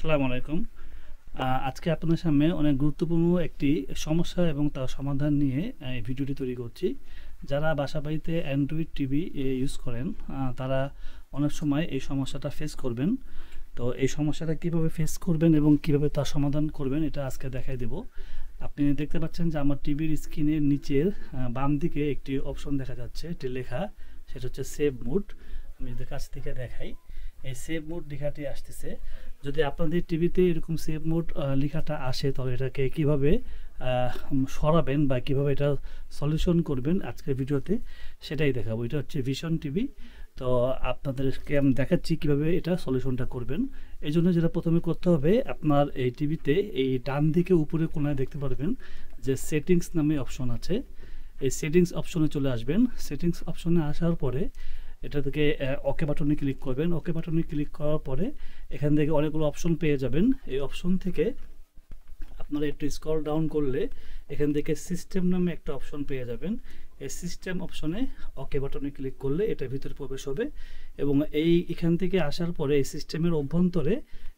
আসসালামু আলাইকুম। আজকে আপনাদের সামনে অনেক গুরুত্বপূর্ণ একটি সমস্যা এবং তার সমাধান নিয়ে এই ভিডিওটি তৈরি করছি। যারা বাসাবাড়িতে অ্যান্ড্রয়েড টিভি ইউজ করেন তারা অনেক সময় এই সমস্যাটা ফেস করবেন। তো এই সমস্যাটা কিভাবে ফেস করবেন এবং কিভাবে তার সমাধান করবেন এটা আজকে দেখাই দেব। আপনি দেখতে পাচ্ছেন যে আমার টিভির স্ক্রিনের নিচের বাম দিকে একটি অপশন দেখা যাচ্ছে, একটি লেখা, সেটা হচ্ছে সেভ মুড। আমি যদি কাছ থেকে দেখাই, এই সেভ মুড লেখাটি আসতেছে। যদি আপনাদের টিভিতে এরকম সেভ মুড লেখাটা আসে তাহলে এটাকে কিভাবে সরাবেন বা কিভাবে এটা সলিউশন করবেন আজকের ভিডিওতে সেটাই দেখাবো। এটা হচ্ছে ভিশন টিভি। তো আপনাদেরকে আমি দেখাচ্ছি কিভাবে এটা সলিউশনটা করবেন। এই জন্য যেটা প্রথমে করতে হবে, আপনার এই টিভিতে এই ডান দিকে উপরে কোনায় দেখতে পারবেন যে সেটিংস নামে অপশন আছে। এই সেটিংস অপশনে চলে আসবেন। সেটিংস অপশনে আসার পরে এটা থেকে ওকে বাটনে ক্লিক করবেন। ওকে বাটনে ক্লিক করার পরে এখান থেকে অনেকগুলো অপশন পেয়ে যাবেন। এই অপশন থেকে আপনারা একটু স্ক্রল ডাউন করলে এখান থেকে সিস্টেম নামে একটা অপশন পেয়ে যাবেন। এই সিস্টেম অপশনে ওকে বাটনে ক্লিক করলে এটার ভিতরে প্রবেশ হবে এবং এখান থেকে আসার পরে এই সিস্টেমের অভ্যন্তরে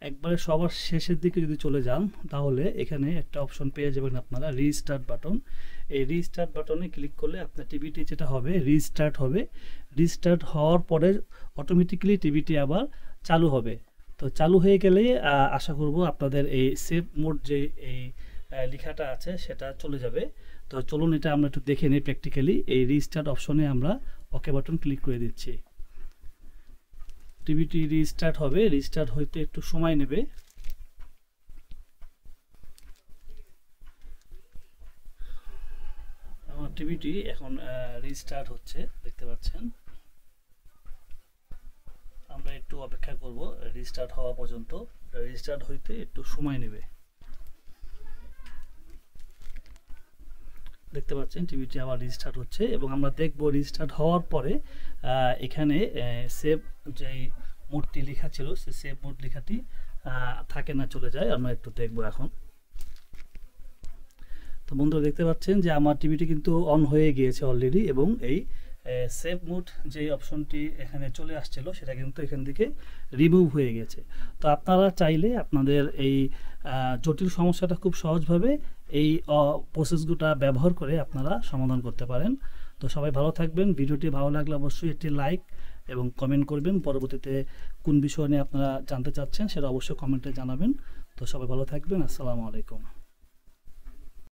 একবারে সবার শেষের দিকে যদি চলে যান তাহলে এখানে একটা অপশন পেয়ে যাবেন আপনারা, রিস্টার্ট বাটন। এই রিস্টার্ট বাটনে ক্লিক করলে আপনার টিভিটি যেটা হবে রিস্টার্ট হবে। রিস্টার্ট হওয়ার পরে অটোমেটিক্যালি টিভিটি আবার চালু হবে। তো চালু হয়ে গেলে আশা করব আপনাদের এই সেভ মোড যে এই লেখাটা আছে সেটা চলে যাবে। তো চলুন এটা আমরা একটু দেখে নিই প্র্যাকটিক্যালি। এই রিস্টার্ট অপশনে আমরা ওকে বাটন ক্লিক করে দিচ্ছি। টিভিটি রিস্টার্ট হবে। রিস্টার্ট হইতে একটু সময় নেবে। আমার টিভিটি এখন রিস্টার্ট হচ্ছে, দেখতে পাচ্ছেন। আমরা একটু অপেক্ষা করব রিস্টার্ট হওয়া পর্যন্ত। রিস্টার্ট হইতে একটু সময় নেবে। দেখতে পাচ্ছেন টিভিটি আবার রিস্টার্ট হচ্ছে এবং আমরা দেখব রিস্টার্ট হওয়ার পরে এখানে সেভ যে মোডটি লেখা ছিল সে সেভ মোড লেখাটি থাকে না, চলে যায়। আমরা একটু দেখব এখন। তো বন্ধুরা দেখতে পাচ্ছেন যে আমার টিভিটি কিন্তু অন হয়ে গিয়েছে অলরেডি এবং এই সেভ মোড যে অপশনটি এখানে চলে আসছিল সেটা কিন্তু এখান থেকে রিমুভ হয়ে গেছে। তো আপনারা চাইলে আপনাদের এই জটিল সমস্যাটা খুব সহজভাবে এই প্রসেসগুলো ব্যবহার করে আপনারা সমাধান করতে পারেন। তো সবাই ভালো থাকবেন। ভিডিওটি ভালো লাগলে অবশ্যই একটি লাইক এবং কমেন্ট করবেন। পরবর্তীতে কোন বিষয় নিয়ে আপনারা জানতে চাচ্ছেন সেটা অবশ্যই কমেন্টে জানাবেন। তো সবাই ভালো থাকবেন। আসসালামু আলাইকুম।